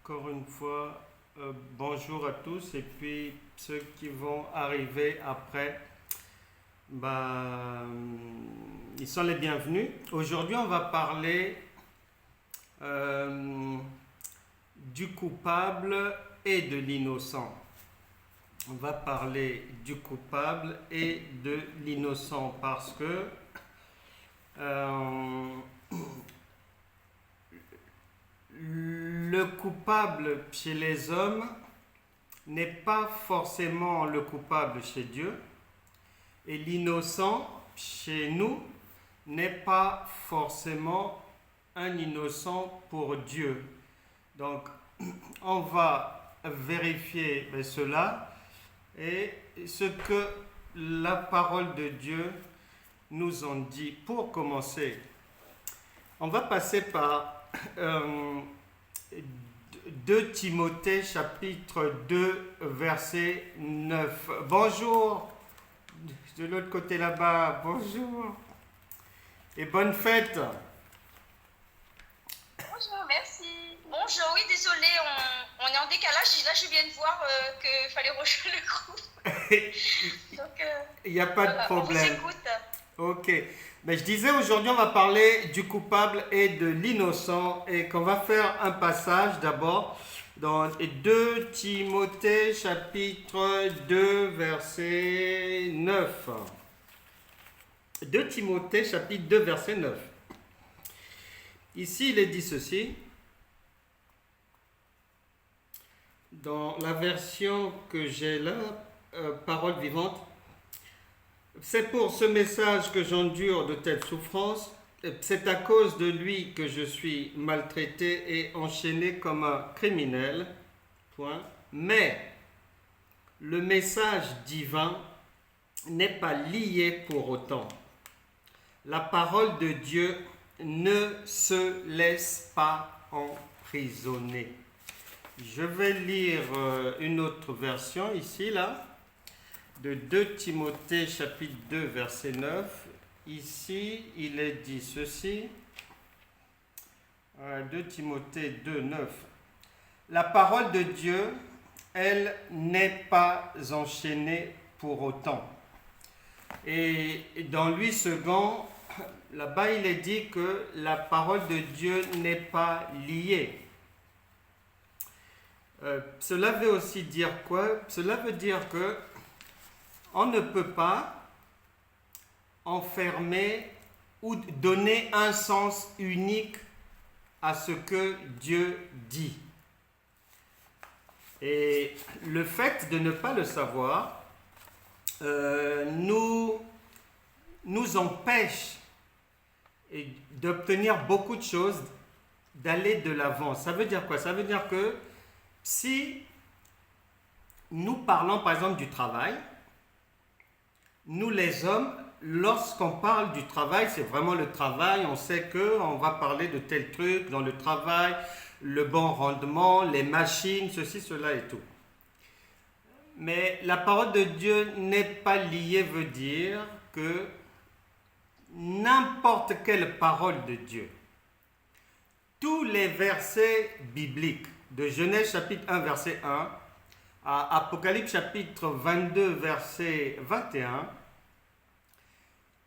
Encore une fois, bonjour à tous et puis ceux qui vont arriver après, bah, ils sont les bienvenus. Aujourd'hui, on va parler euh, du coupable et de l'innocent. On va parler du coupable et de l'innocent parce que euh, le coupable chez les hommes n'est pas forcément le coupable chez Dieu et l'innocent chez nous n'est pas forcément un innocent pour Dieu. Donc, on va vérifier cela et ce que la parole de Dieu nous en dit. Pour commencer, on va passer par 2 Timothée chapitre 2 verset 9. Bonjour, de l'autre côté là-bas, bonjour et bonne fête. Bonjour, merci. Bonjour, oui, désolé, on est en décalage. Et là, je viens de voir qu'il fallait rejoindre le groupe. Donc, Il n'y a pas de voilà, on vous problème. écoute. Ok. Mais je disais aujourd'hui, on va parler du coupable et de l'innocent et qu'on va faire un passage d'abord dans 2 Timothée chapitre 2 verset 9. 2 Timothée chapitre 2 verset 9. Ici, il est dit ceci. Dans la version que j'ai là, parole vivante, c'est pour ce message que j'endure de telles souffrances. C'est à cause de lui que je suis maltraité et enchaîné comme un criminel. Point. Mais le message divin n'est pas lié pour autant. La parole de Dieu ne se laisse pas emprisonner. Je vais lire une autre version ici, là, de 2 Timothée chapitre 2 verset 9. Ici, il est dit ceci. 2 Timothée 2, 9. La parole de Dieu, elle n'est pas enchaînée pour autant. Et dans lui second, là-bas, il est dit que la parole de Dieu n'est pas liée. Cela veut aussi dire quoi? Cela veut dire que on ne peut pas enfermer ou donner un sens unique à ce que Dieu dit. Et le fait de ne pas le savoir nous empêche d'obtenir beaucoup de choses, d'aller de l'avant. Ça veut dire quoi? Ça veut dire que si nous parlons par exemple du travail, nous les hommes, lorsqu'on parle du travail, c'est vraiment le travail, on sait qu'on va parler de tel truc dans le travail, le bon rendement, les machines, ceci, cela et tout. Mais la parole de Dieu n'est pas liée, veut dire que n'importe quelle parole de Dieu, tous les versets bibliques, de Genèse chapitre 1 verset 1 à Apocalypse chapitre 22 verset 21,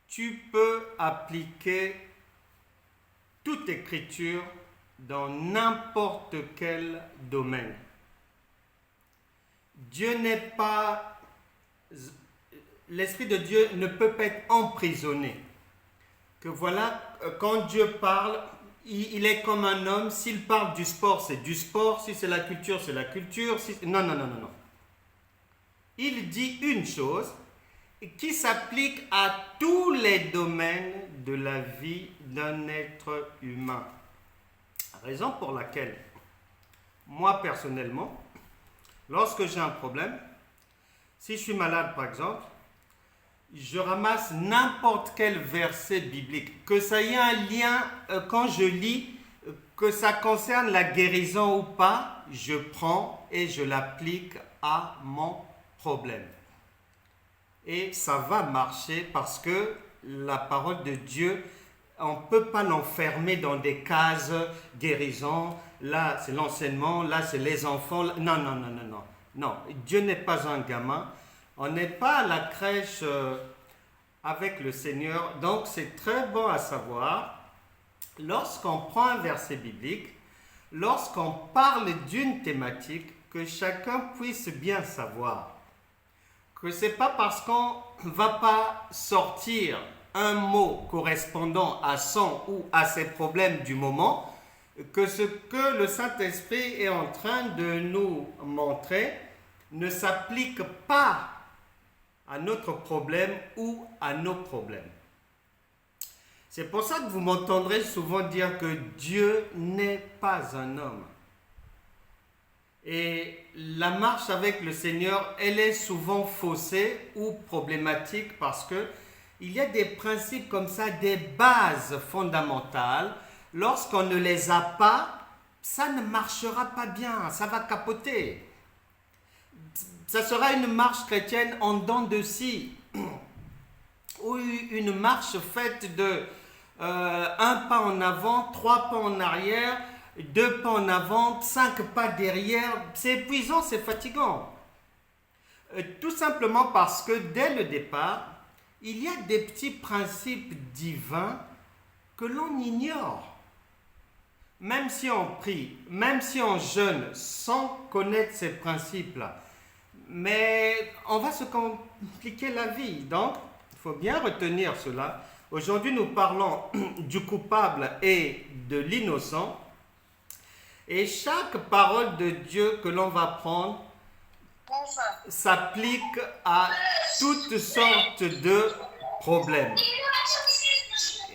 tu peux appliquer toute écriture dans n'importe quel domaine. Dieu n'est pas... L'Esprit de Dieu ne peut pas être emprisonné. Que voilà, quand Dieu parle, il est comme un homme. S'il parle du sport, c'est du sport. Si c'est la culture, c'est la culture. Non, non, non, non, non. Il dit une chose qui s'applique à tous les domaines de la vie d'un être humain. Raison pour laquelle, moi personnellement, lorsque j'ai un problème, si je suis malade par exemple, je ramasse n'importe quel verset biblique, que ça ait un lien, quand je lis, que ça concerne la guérison ou pas, je prends et je l'applique à mon problème. Et ça va marcher parce que la parole de Dieu on ne peut pas l'enfermer dans des cases guérison. Là, c'est l'enseignement, là, c'est les enfants. Non, non, non, non, non. Non, Dieu n'est pas un gamin. On n'est pas à la crèche avec le Seigneur. Donc, c'est très bon à savoir, lorsqu'on prend un verset biblique, lorsqu'on parle d'une thématique, que chacun puisse bien savoir que ce n'est pas parce qu'on ne va pas sortir un mot correspondant à son ou à ses problèmes du moment, que ce que le Saint-Esprit est en train de nous montrer ne s'applique pas à notre problème ou à nos problèmes. C'est pour ça que vous m'entendrez souvent dire que Dieu n'est pas un homme. Et la marche avec le Seigneur, elle est souvent faussée ou problématique parce que il y a des principes comme ça, des bases fondamentales. Lorsqu'on ne les a pas, ça ne marchera pas bien, ça va capoter. Ça sera une marche chrétienne en dents de scie, ou une marche faite de un pas en avant, 3 pas en arrière, 2 pas en avant, 5 pas derrière. C'est épuisant, c'est fatigant. Tout simplement parce que dès le départ, il y a des petits principes divins que l'on ignore. Même si on prie, même si on jeûne sans connaître ces principes-là, mais on va se compliquer la vie. Donc, il faut bien retenir cela. Aujourd'hui, nous parlons du coupable et de l'innocent. Et chaque parole de Dieu que l'on va prendre s'applique à toutes sortes de problèmes.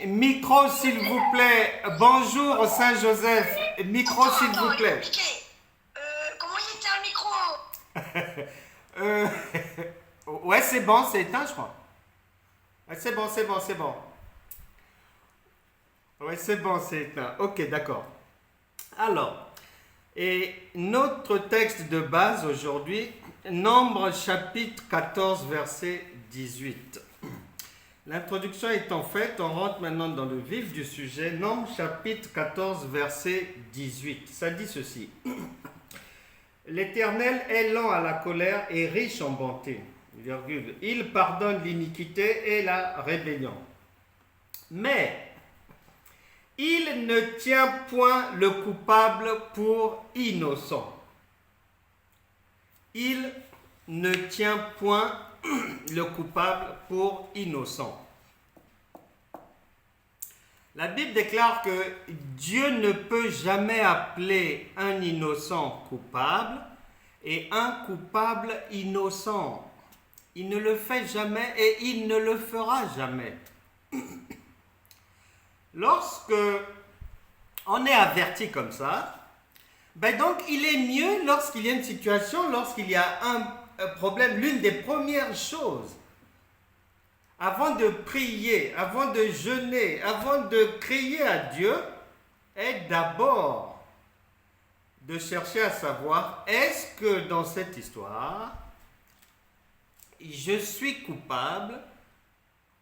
Micro, s'il vous plaît. Bonjour, Saint-Joseph. Micro, s'il vous plaît. Comment il était un micro? Ouais, c'est bon, c'est éteint, je crois. C'est bon, c'est bon, c'est bon. Ouais, c'est bon, c'est éteint. Ok, d'accord. Alors, et notre texte de base aujourd'hui, Nombre chapitre 14, verset 18. L'introduction étant faite, on rentre maintenant dans le vif du sujet. Nombre chapitre 14, verset 18. Ça dit ceci. L'Éternel est lent à la colère et riche en bonté. Virgule. Il pardonne l'iniquité et la rébellion. Mais il ne tient point le coupable pour innocent. Il ne tient point le coupable pour innocent. La Bible déclare que Dieu ne peut jamais appeler un innocent coupable et un coupable innocent. Il ne le fait jamais et il ne le fera jamais. Lorsque on est averti comme ça, ben donc il est mieux lorsqu'il y a une situation, lorsqu'il y a un problème, l'une des premières choses, avant de prier, avant de jeûner, avant de crier à Dieu, est d'abord de chercher à savoir, est-ce que dans cette histoire, je suis coupable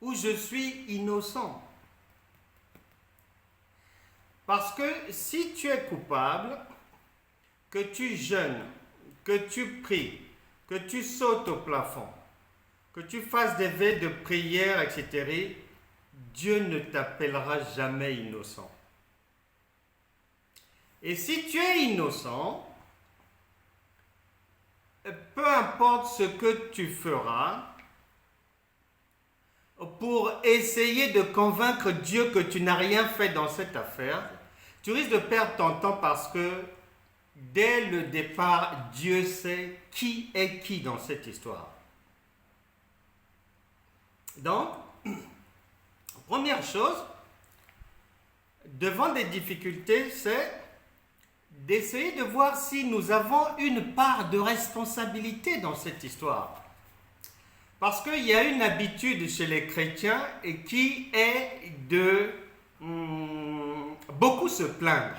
ou je suis innocent? Parce que si tu es coupable, que tu jeûnes, que tu pries, que tu sautes au plafond, que tu fasses des veilles de prière, etc., Dieu ne t'appellera jamais innocent. Et si tu es innocent, peu importe ce que tu feras, pour essayer de convaincre Dieu que tu n'as rien fait dans cette affaire, tu risques de perdre ton temps parce que dès le départ, Dieu sait qui est qui dans cette histoire. Donc, première chose, devant des difficultés, c'est d'essayer de voir si nous avons une part de responsabilité dans cette histoire. Parce qu'il y a une habitude chez les chrétiens et qui est de beaucoup se plaindre.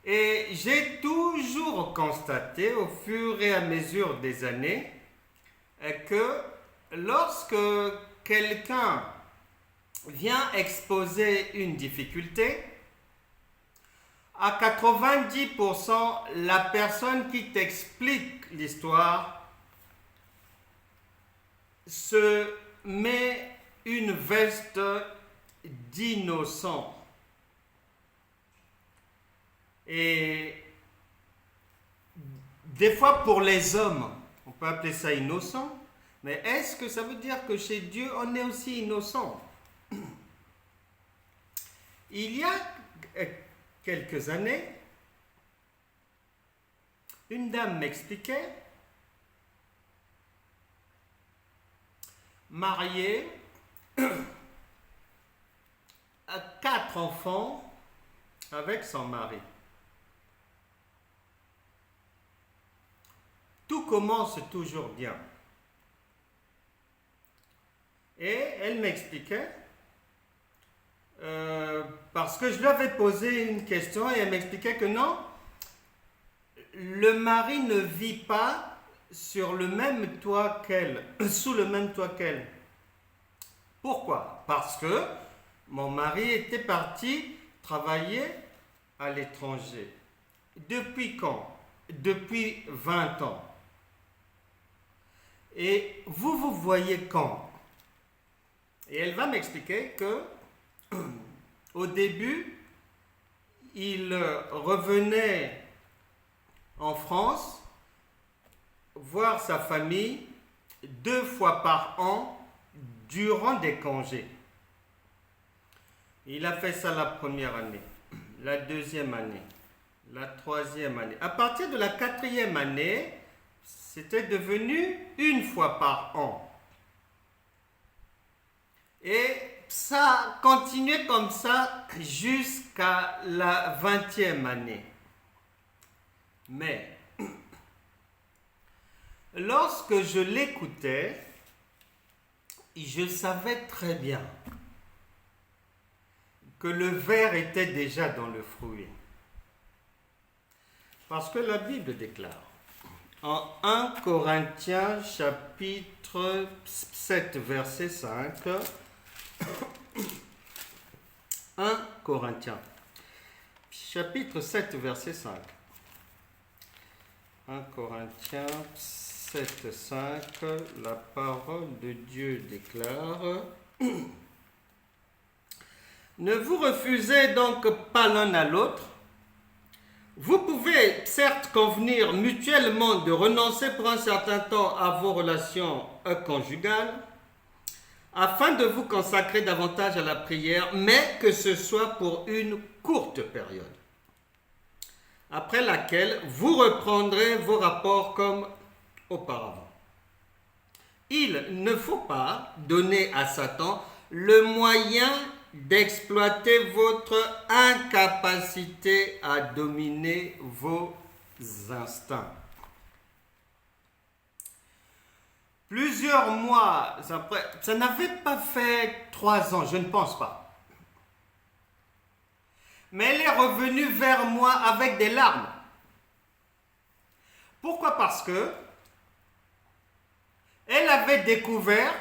Et j'ai toujours constaté au fur et à mesure des années que lorsque quelqu'un vient exposer une difficulté, à 90%, la personne qui t'explique l'histoire se met une veste d'innocent. Et des fois pour les hommes, on peut appeler ça innocent, mais est-ce que ça veut dire que chez Dieu, on est aussi innocent? Il y a quelques années, une dame m'expliquait, mariée, à 4 enfants avec son mari. Tout commence toujours bien. Et elle m'expliquait, parce que je lui avais posé une question et elle m'expliquait que non, le mari ne vit pas sur le même toit qu'elle, sous le même toit qu'elle. Pourquoi? Parce que mon mari était parti travailler à l'étranger. Depuis quand? Depuis 20 ans. Et vous voyez quand? Et elle va m'expliquer que au début, il revenait en France voir sa famille 2 fois par an durant des congés. Il a fait ça la première année, la deuxième année, la troisième année. À partir de la 4e année, c'était devenu 1 fois par an. Et ça a continué comme ça jusqu'à la 20e année. Mais lorsque je l'écoutais, je savais très bien que le ver était déjà dans le fruit. Parce que la Bible déclare en 1 Corinthiens chapitre 7 verset 5, 1 Corinthiens chapitre 7 verset 5. 1 Corinthiens 7, 5, la parole de Dieu déclare: ne vous refusez donc pas l'un à l'autre. Vous pouvez certes convenir mutuellement de renoncer pour un certain temps à vos relations conjugales, afin de vous consacrer davantage à la prière, mais que ce soit pour une courte période, après laquelle vous reprendrez vos rapports comme auparavant. Il ne faut pas donner à Satan le moyen d'exploiter votre incapacité à dominer vos instincts. Plusieurs mois après, ça n'avait pas fait 3 ans, je ne pense pas. Mais elle est revenue vers moi avec des larmes. Pourquoi? Parce que elle avait découvert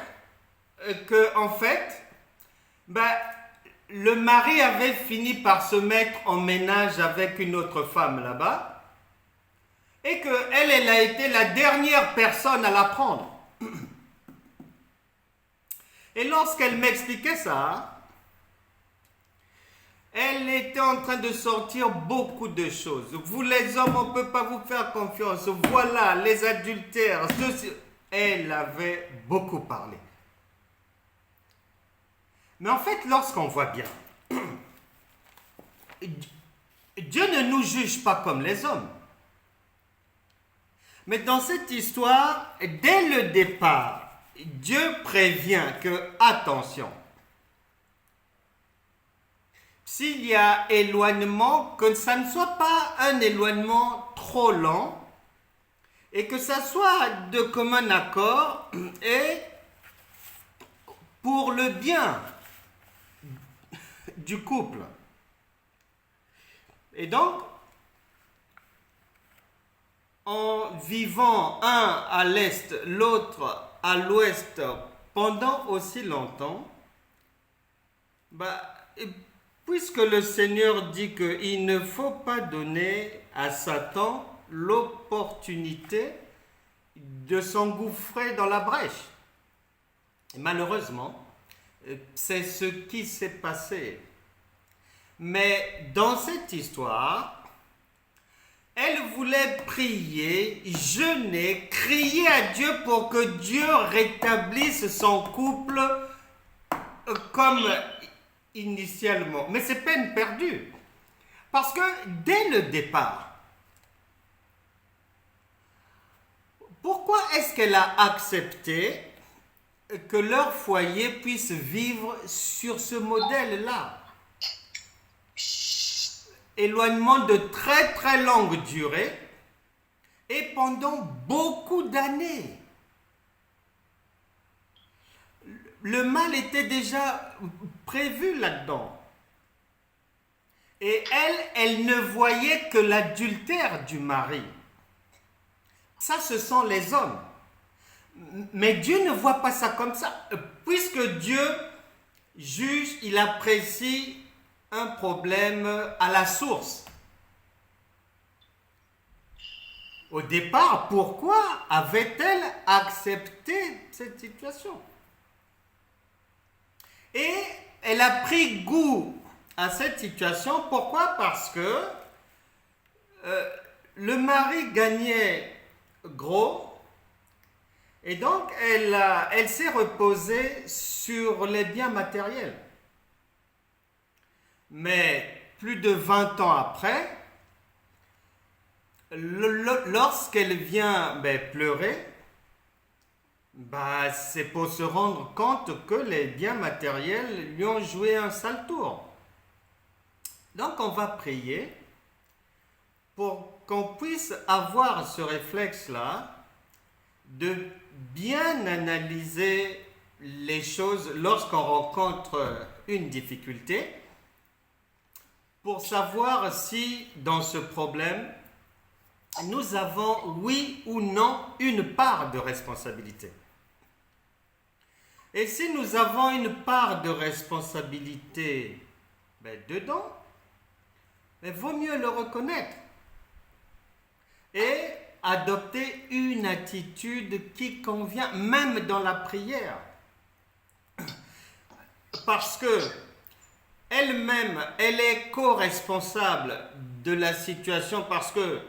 que, en fait, le mari avait fini par se mettre en ménage avec une autre femme là-bas, et qu'elle a été la dernière personne à l'apprendre. Et lorsqu'elle m'expliquait ça, elle était en train de sortir beaucoup de choses. Vous les hommes, on ne peut pas vous faire confiance. Voilà, les adultères, ceci. Elle avait beaucoup parlé. Mais en fait, lorsqu'on voit bien, Dieu ne nous juge pas comme les hommes. Mais dans cette histoire, dès le départ, Dieu prévient que, attention, s'il y a éloignement, que ça ne soit pas un éloignement trop lent, et que ça soit de commun accord et pour le bien du couple. Et donc, en vivant un à l'est, l'autre à l'ouest pendant aussi longtemps, Et puisque le Seigneur dit qu'il ne faut pas donner à Satan l'opportunité de s'engouffrer dans la brèche. Et malheureusement, c'est ce qui s'est passé. Mais dans cette histoire, elle voulait prier, jeûner, crier à Dieu pour que Dieu rétablisse son couple comme initialement. Mais c'est peine perdue. Parce que dès le départ, pourquoi est-ce qu'elle a accepté que leur foyer puisse vivre sur ce modèle-là? Éloignement de très très longue durée et pendant beaucoup d'années. Le mal était déjà prévu là-dedans. Et elle ne voyait que l'adultère du mari. Ça, ce sont les hommes. Mais Dieu ne voit pas ça comme ça. Puisque Dieu juge, il apprécie un problème à la source. Au départ, pourquoi avait-elle accepté cette situation? Et elle a pris goût à cette situation. Pourquoi? Parce que le mari gagnait gros et donc elle s'est reposée sur les biens matériels. Mais plus de 20 ans après, lorsqu'elle vient pleurer, c'est pour se rendre compte que les biens matériels lui ont joué un sale tour. Donc on va prier pour qu'on puisse avoir ce réflexe-là de bien analyser les choses lorsqu'on rencontre une difficulté, pour savoir si dans ce problème, nous avons, oui ou non, une part de responsabilité. Et si nous avons une part de responsabilité dedans, il vaut mieux le reconnaître et adopter une attitude qui convient, même dans la prière. Parce que elle-même, elle est co-responsable de la situation parce que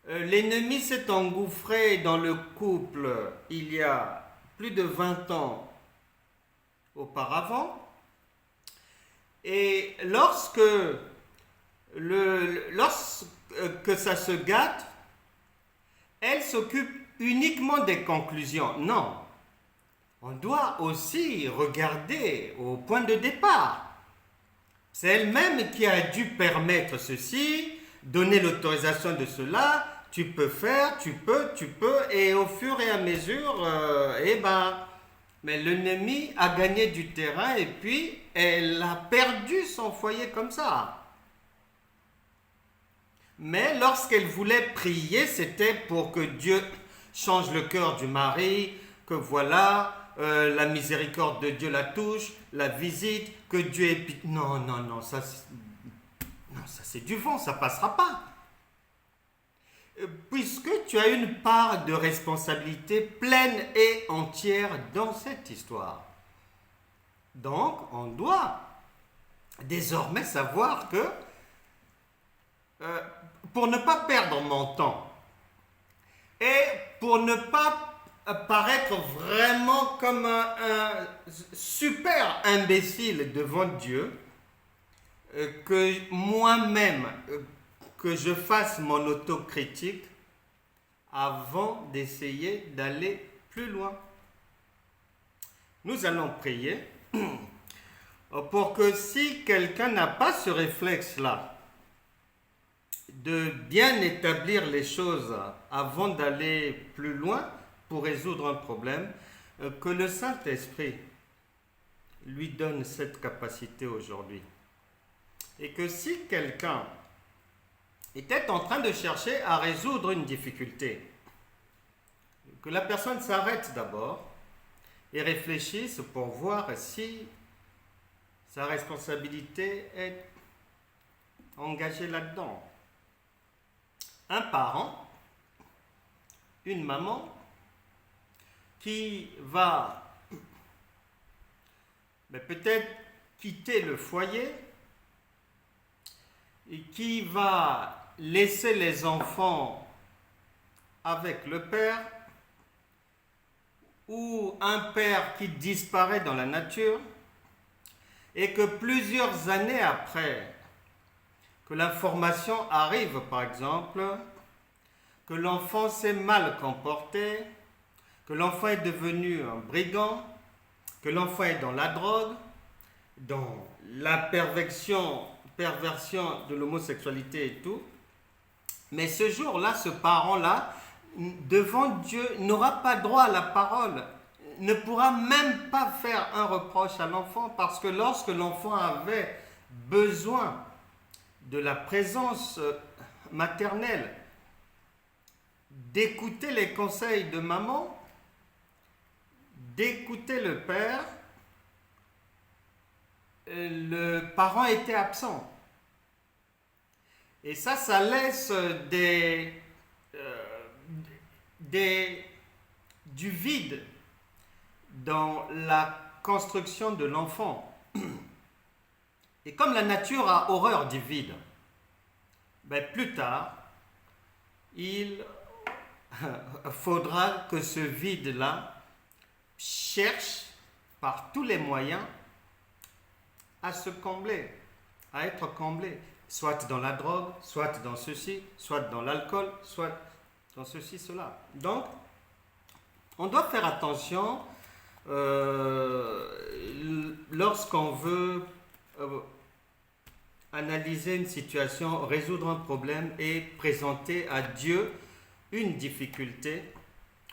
l'ennemi s'est engouffré dans le couple il y a plus de 20 ans auparavant. Et lorsque ça se gâte, elle s'occupe uniquement des conclusions. Non, on doit aussi regarder au point de départ. C'est elle-même qui a dû permettre ceci, donner l'autorisation de cela. Tu peux faire, tu peux, et au fur et à mesure, mais l'ennemi a gagné du terrain et puis elle a perdu son foyer comme ça. Mais lorsqu'elle voulait prier, c'était pour que Dieu change le cœur du mari, que voilà, la miséricorde de Dieu la touche, la visite, que Dieu épite. Non, ça c'est du vent, ça passera pas. Puisque tu as une part de responsabilité pleine et entière dans cette histoire. Donc, on doit désormais savoir que pour ne pas perdre mon temps et pour ne pas paraître vraiment comme un super imbécile devant Dieu, que moi-même, que je fasse mon autocritique avant d'essayer d'aller plus loin. Nous allons prier pour que si quelqu'un n'a pas ce réflexe-là, de bien établir les choses avant d'aller plus loin pour résoudre un problème, que le Saint-Esprit lui donne cette capacité aujourd'hui. Et que si quelqu'un était en train de chercher à résoudre une difficulté, que la personne s'arrête d'abord et réfléchisse pour voir si sa responsabilité est engagée là-dedans. Un parent, une maman qui va peut-être quitter le foyer et qui va laisser les enfants avec le père, ou un père qui disparaît dans la nature, et que plusieurs années après que l'information arrive, par exemple, que l'enfant s'est mal comporté, que l'enfant est devenu un brigand, que l'enfant est dans la drogue, dans la perversion de l'homosexualité et tout. Mais ce jour-là, ce parent-là, devant Dieu, n'aura pas droit à la parole, ne pourra même pas faire un reproche à l'enfant, parce que lorsque l'enfant avait besoin de la présence maternelle, d'écouter les conseils de maman, d'écouter le père, le parent était absent. Et ça laisse du vide dans la construction de l'enfant. Et comme la nature a horreur du vide, plus tard, il faudra que ce vide-là cherche par tous les moyens à se combler, à être comblé, soit dans la drogue, soit dans ceci, soit dans l'alcool, soit dans ceci, cela. Donc, on doit faire attention lorsqu'on veut analyser une situation, résoudre un problème et présenter à Dieu une difficulté.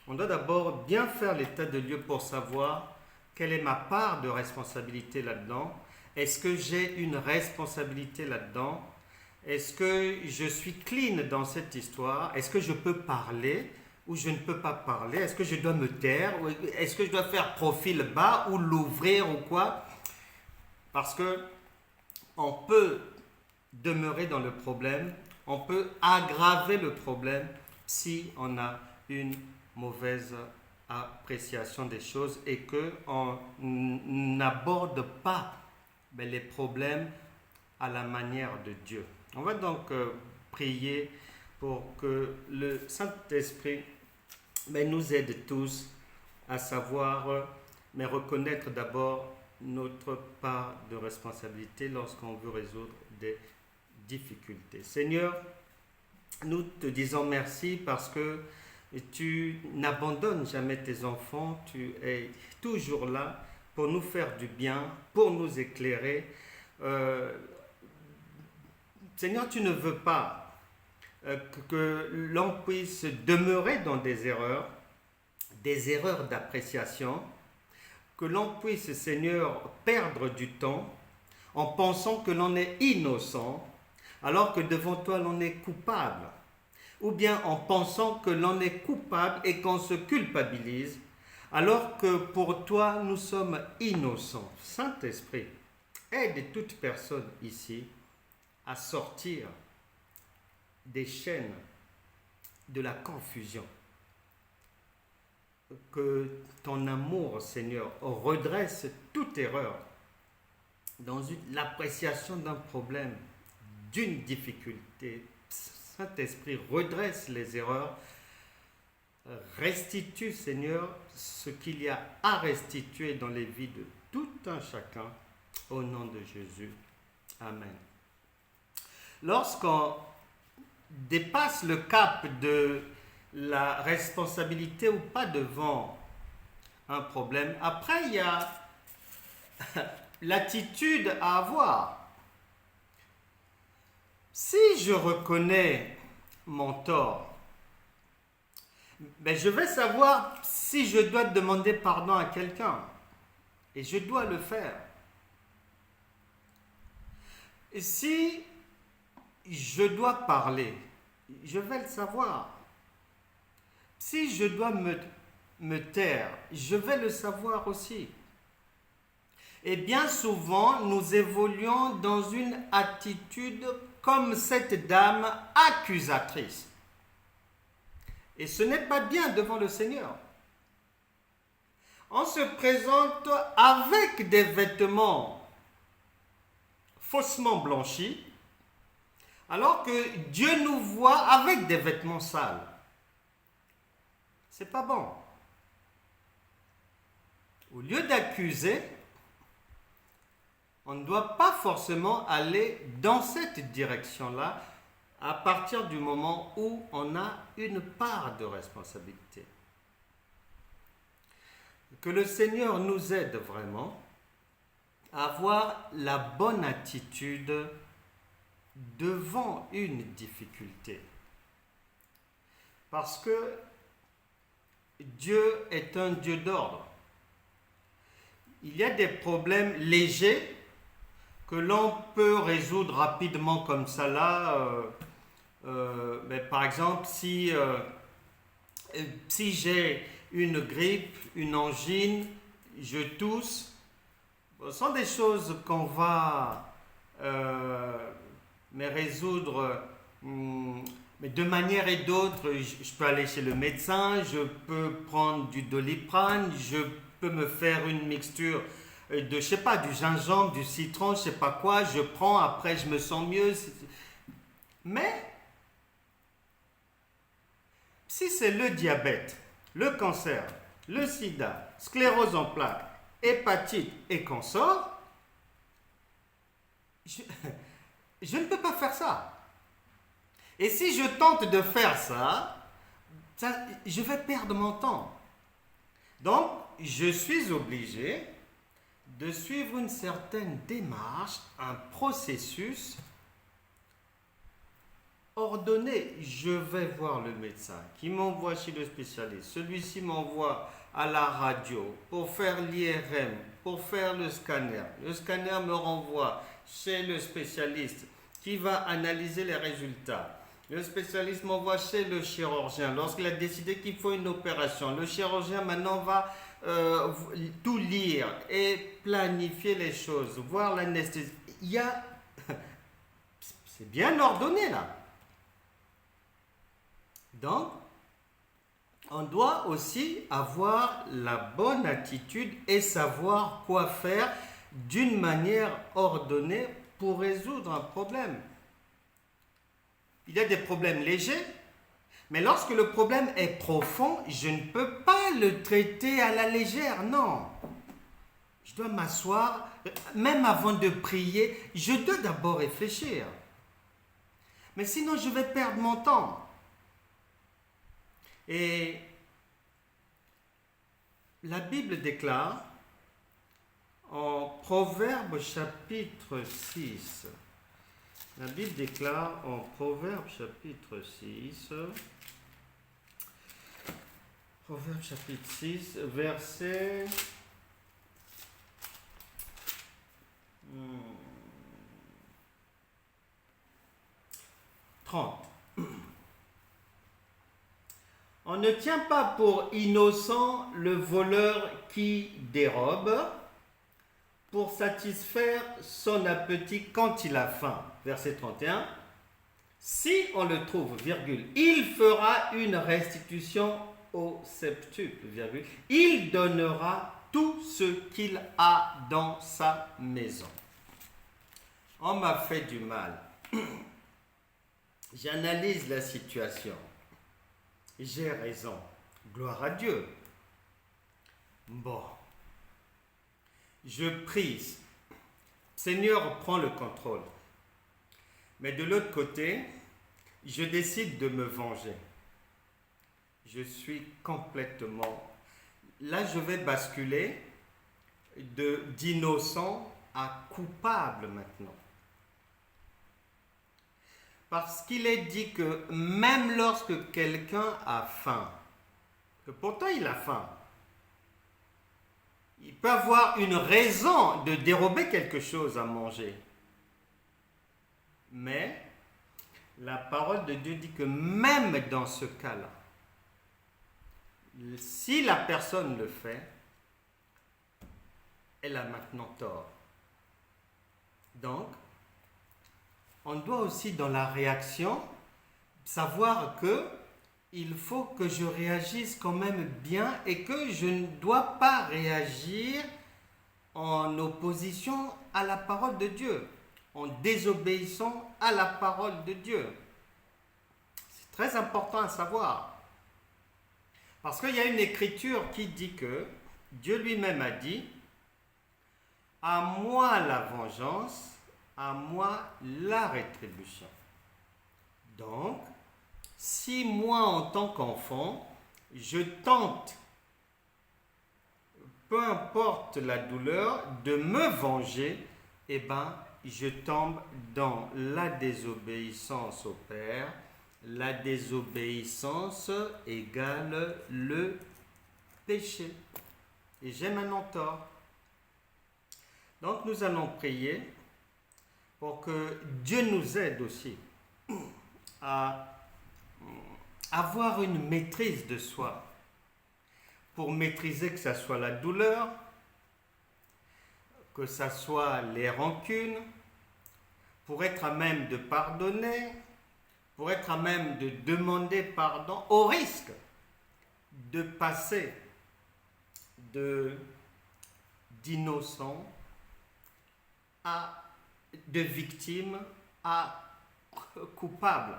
On doit d'abord bien faire l'état de lieu pour savoir quelle est ma part de responsabilité là-dedans. Est-ce que j'ai une responsabilité là-dedans? Est-ce que je suis clean dans cette histoire? Est-ce que je peux parler ou je ne peux pas parler? Est-ce que je dois me taire? Est-ce que je dois faire profil bas ou l'ouvrir ou quoi? Parce que on peut demeurer dans le problème, on peut aggraver le problème si on a une mauvaise appréciation des choses et qu'on n'aborde pas les problèmes à la manière de Dieu. On va donc prier pour que le Saint-Esprit nous aide tous à savoir, mais reconnaître d'abord notre part de responsabilité lorsqu'on veut résoudre des difficultés. Seigneur, nous te disons merci parce que tu n'abandonnes jamais tes enfants, tu es toujours là pour nous faire du bien, pour nous éclairer. Seigneur, tu ne veux pas que l'on puisse demeurer dans des erreurs d'appréciation, que l'on puisse, Seigneur, perdre du temps en pensant que l'on est innocent, alors que devant toi l'on est coupable, ou bien en pensant que l'on est coupable et qu'on se culpabilise, alors que pour toi nous sommes innocents. Saint-Esprit, aide toute personne ici à sortir des chaînes de la confusion. Que ton amour, Seigneur, redresse toute erreur dans l'appréciation d'un problème, d'une difficulté. Saint-Esprit, redresse les erreurs, restitue, Seigneur, ce qu'il y a à restituer dans les vies de tout un chacun, au nom de Jésus. Amen. Lorsqu'on dépasse le cap de la responsabilité ou pas devant un problème, après il y a l'attitude à avoir. Si je reconnais mon tort, je vais savoir si je dois demander pardon à quelqu'un. Et je dois le faire. Et si je dois parler, je vais le savoir. Si je dois me taire, je vais le savoir aussi. Et bien souvent, nous évoluons dans une attitude comme cette dame accusatrice. Et ce n'est pas bien devant le Seigneur. On se présente avec des vêtements faussement blanchis, alors que Dieu nous voit avec des vêtements sales. C'est pas bon. Au lieu d'accuser, on ne doit pas forcément aller dans cette direction-là à partir du moment où on a une part de responsabilité. Que le Seigneur nous aide vraiment à avoir la bonne attitude devant une difficulté. Parce que Dieu est un Dieu d'ordre. Il y a des problèmes légers que l'on peut résoudre rapidement comme ça là. Mais par exemple, si j'ai une grippe, une angine, je tousse, ce sont des choses qu'on va mais résoudre mais de manière et d'autre. Je peux aller chez le médecin, je peux prendre du Doliprane, je peux me faire une mixture de, je sais pas, du gingembre, du citron, je sais pas quoi, je prends, après je me sens mieux. Mais si c'est le diabète, le cancer, le sida, sclérose en plaques, hépatite et consorts, je ne peux pas faire ça. Et si je tente de faire ça, je vais perdre mon temps. Donc, je suis obligé de suivre une certaine démarche, un processus ordonné. Je vais voir le médecin qui m'envoie chez le spécialiste. Celui-ci m'envoie à la radio pour faire l'IRM, pour faire le scanner. Le scanner me renvoie chez le spécialiste qui va analyser les résultats. Le spécialiste m'envoie chez le chirurgien. Lorsqu'il a décidé qu'il faut une opération, le chirurgien maintenant va tout lire et planifier les choses, voir l'anesthésie. C'est bien ordonné là. Donc, on doit aussi avoir la bonne attitude et savoir quoi faire d'une manière ordonnée pour résoudre un problème. Il y a des problèmes légers, mais lorsque le problème est profond, je ne peux pas le traiter à la légère, non. Je dois m'asseoir, même avant de prier, je dois d'abord réfléchir. Mais sinon, je vais perdre mon temps. Et la Bible déclare en Proverbe chapitre 6, la Bible déclare en Proverbe chapitre 6, Proverbe chapitre 6, verset 30. On ne tient pas pour innocent le voleur qui dérobe pour satisfaire son appétit quand il a faim. Verset 31. Si on le trouve, virgule, il fera une restitution au septuple, virgule. Il donnera tout ce qu'il a dans sa maison. On m'a fait du mal. J'analyse la situation. J'ai raison. Gloire à Dieu. Bon. Je prie. Seigneur, prends le contrôle. Mais de l'autre côté, je décide de me venger. Je suis complètement... Là, je vais basculer d'innocent à coupable maintenant. Parce qu'il est dit que même lorsque quelqu'un a faim, que pourtant il a faim, il peut avoir une raison de dérober quelque chose à manger. Mais la parole de Dieu dit que même dans ce cas-là, si la personne le fait, elle a maintenant tort. Donc, on doit aussi dans la réaction savoir que il faut que je réagisse quand même bien et que je ne dois pas réagir en opposition à la parole de Dieu, en désobéissant à la parole de Dieu. C'est très important à savoir. Parce qu'il y a une écriture qui dit que Dieu lui-même a dit « À moi la vengeance, à moi la rétribution ». Donc, si moi en tant qu'enfant, je tente, peu importe la douleur, de me venger, eh bien, je tombe dans la désobéissance au Père. La désobéissance égale le péché. Et j'ai maintenant tort. Donc nous allons prier pour que Dieu nous aide aussi à avoir une maîtrise de soi. Pour maîtriser que ce soit la douleur, que ce soit les rancunes, pour être à même de pardonner, pour être à même de demander pardon, au risque de passer d'innocent de victime à coupable.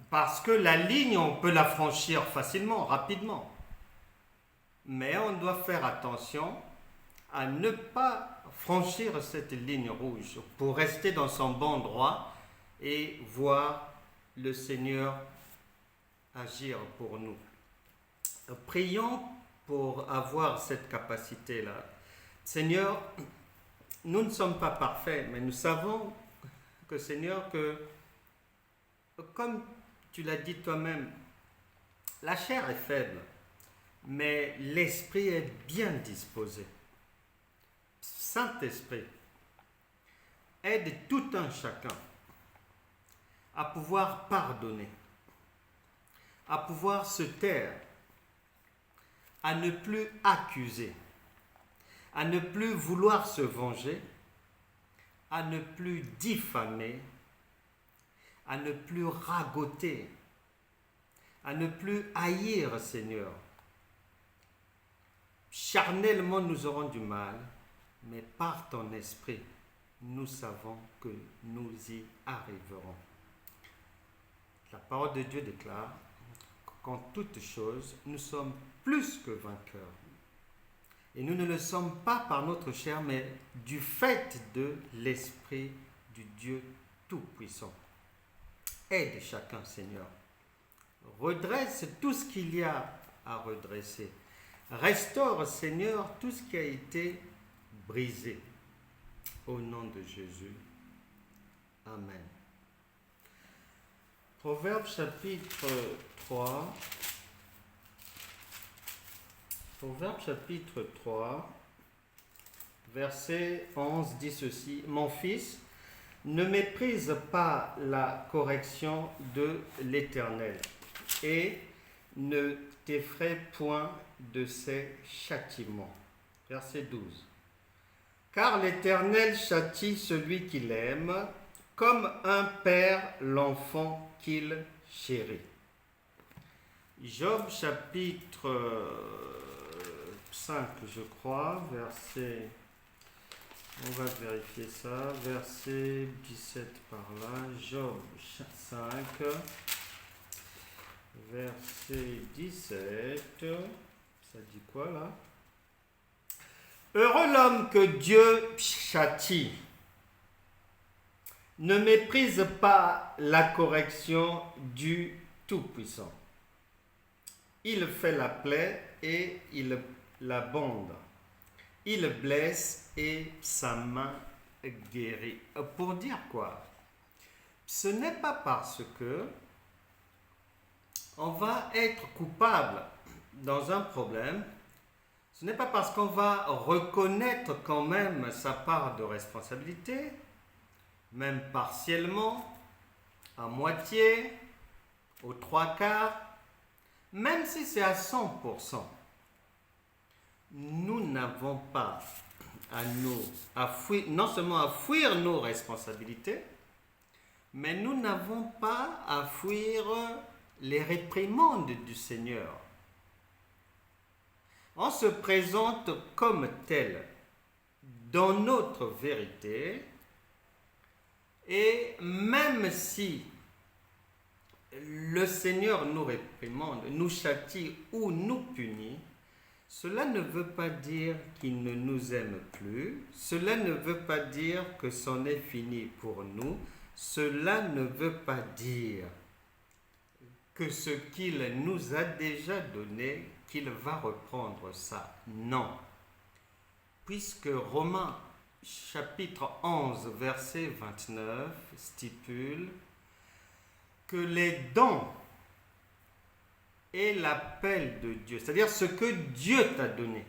Parce que la ligne, on peut la franchir facilement, rapidement. Mais on doit faire attention à ne pas franchir cette ligne rouge pour rester dans son bon droit et voir le Seigneur agir pour nous. Prions pour avoir cette capacité-là. Seigneur, nous ne sommes pas parfaits, mais nous savons que, Seigneur, que comme tu l'as dit toi-même, la chair est faible, mais l'esprit est bien disposé. Saint-Esprit, aide tout un chacun à pouvoir pardonner, à pouvoir se taire, à ne plus accuser, à ne plus vouloir se venger, à ne plus diffamer, à ne plus ragoter, à ne plus haïr, Seigneur. Charnellement, nous aurons du mal, mais par ton esprit, nous savons que nous y arriverons. La parole de Dieu déclare qu'en toutes choses, nous sommes plus que vainqueurs. Et nous ne le sommes pas par notre chair, mais du fait de l'Esprit du Dieu Tout-Puissant. Aide chacun, Seigneur. Redresse tout ce qu'il y a à redresser. Restaure, Seigneur, tout ce qui a été brisé. Au nom de Jésus. Amen. Proverbe chapitre 3. Proverbe chapitre 3, verset 11 dit ceci. « Mon fils, ne méprise pas la correction de l'Éternel et ne t'effraie point de ses châtiments. » Verset 12. « Car l'Éternel châtie celui qu'il aime, comme un père l'enfant qu'il chérit. » Job chapitre 5, je crois, verset, on va vérifier ça, verset 17 par là, Job 5, verset 17, ça dit quoi là? Heureux l'homme que Dieu châtie, ne méprise pas la correction du Tout-Puissant. Il fait la plaie et il la bande. Il blesse et sa main guérit. Pour dire quoi? Ce n'est pas parce que on va être coupable dans un problème, ce n'est pas parce qu'on va reconnaître quand même sa part de responsabilité, même partiellement, à moitié, aux 3/4, même si c'est à 100%, nous n'avons pas à fuir, non seulement à fuir nos responsabilités, mais nous n'avons pas à fuir les réprimandes du Seigneur. On se présente comme tel dans notre vérité, et même si le Seigneur nous réprimande, nous châtie ou nous punit, cela ne veut pas dire qu'il ne nous aime plus, cela ne veut pas dire que c'en est fini pour nous, cela ne veut pas dire que ce qu'il nous a déjà donné, qu'il va reprendre ça. Non. Puisque Romains chapitre 11, verset 29 stipule que les dons et l'appel de Dieu, c'est-à-dire ce que Dieu t'a donné,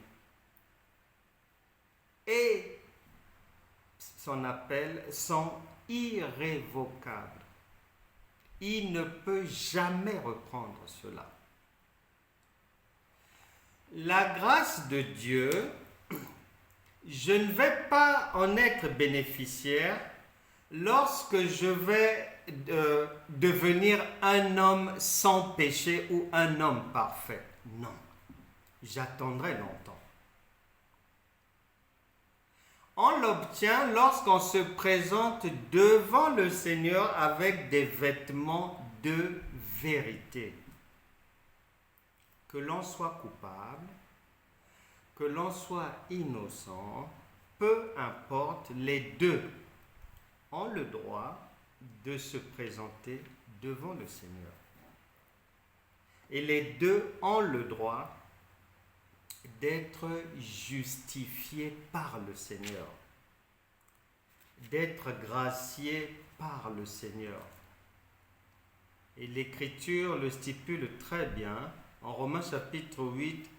et son appel sont irrévocables. Il ne peut jamais reprendre cela. La grâce de Dieu, je ne vais pas en être bénéficiaire lorsque je vais devenir un homme sans péché ou un homme parfait. Non, j'attendrai longtemps. On l'obtient lorsqu'on se présente devant le Seigneur avec des vêtements de vérité. Que l'on soit coupable, que l'on soit innocent, peu importe, les deux ont le droit de se présenter devant le Seigneur. Et les deux ont le droit d'être justifiés par le Seigneur, d'être graciés par le Seigneur. Et l'Écriture le stipule très bien en Romains chapitre 8,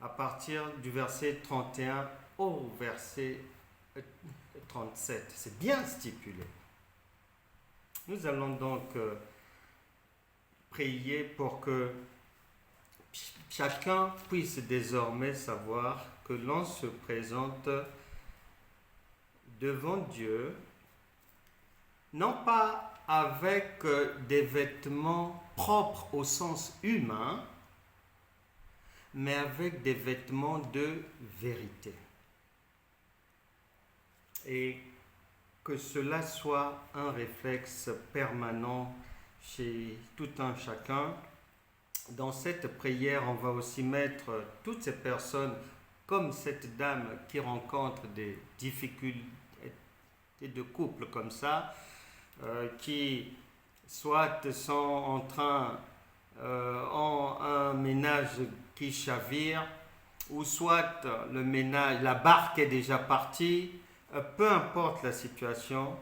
à partir du verset 31 au verset 37. C'est bien stipulé. Nous allons donc prier pour que chacun puisse désormais savoir que l'on se présente devant Dieu, non pas avec des vêtements propres au sens humain, mais avec des vêtements de vérité. Et que cela soit un réflexe permanent chez tout un chacun. Dans cette prière, on va aussi mettre toutes ces personnes, comme cette dame qui rencontre des difficultés de couple comme ça, qui soit sont en train, ont un ménage qui chavire, ou soit le ménage, la barque est déjà partie, peu importe la situation,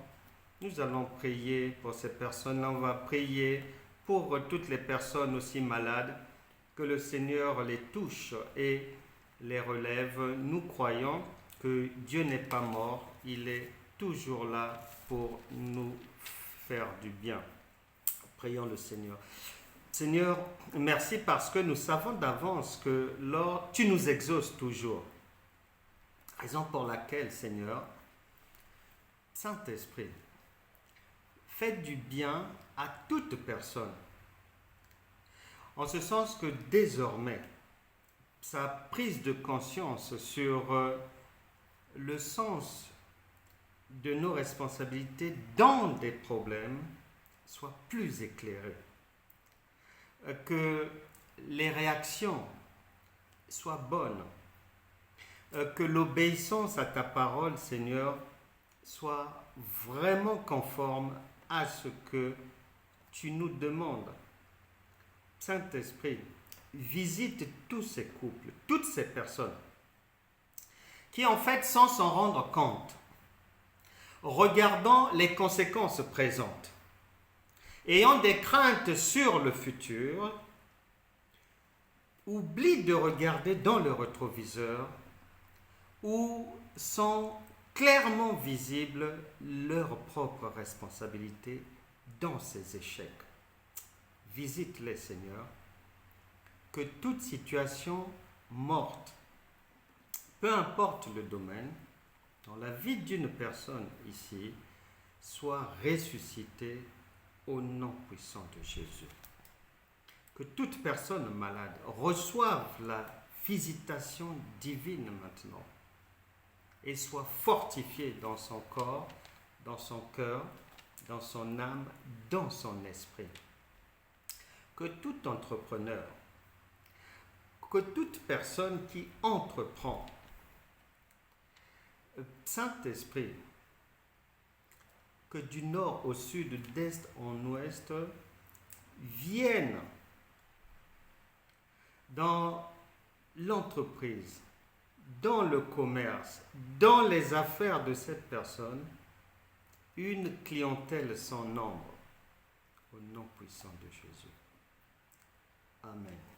nous allons prier pour ces personnes-là. On va prier pour toutes les personnes aussi malades, que le Seigneur les touche et les relève. Nous croyons que Dieu n'est pas mort, il est toujours là pour nous faire du bien. Prions le Seigneur. Seigneur, merci parce que nous savons d'avance que tu nous exauces toujours. Raison pour laquelle, Seigneur, Saint-Esprit, faites du bien à toute personne. En ce sens que désormais, sa prise de conscience sur le sens de nos responsabilités dans des problèmes soit plus éclairée. Que les réactions soient bonnes. Que l'obéissance à ta parole, Seigneur, soit vraiment conforme à ce que tu nous demandes. Saint-Esprit, visite tous ces couples, toutes ces personnes qui en fait, sans s'en rendre compte, regardant les conséquences présentes, ayant des craintes sur le futur, oublient de regarder dans le rétroviseur où sont clairement visibles leurs propres responsabilités dans ces échecs. Visite-les, Seigneur, que toute situation morte peu importe le domaine, dans la vie d'une personne ici, soit ressuscitée au nom puissant de Jésus. Que toute personne malade reçoive la visitation divine maintenant et soit fortifiée dans son corps, dans son cœur, dans son âme, dans son esprit. Que tout entrepreneur, que toute personne qui entreprend, Saint-Esprit, que du nord au sud, d'est en ouest, viennent dans l'entreprise, dans le commerce, dans les affaires de cette personne, une clientèle sans nombre, au nom puissant de Jésus. Amen.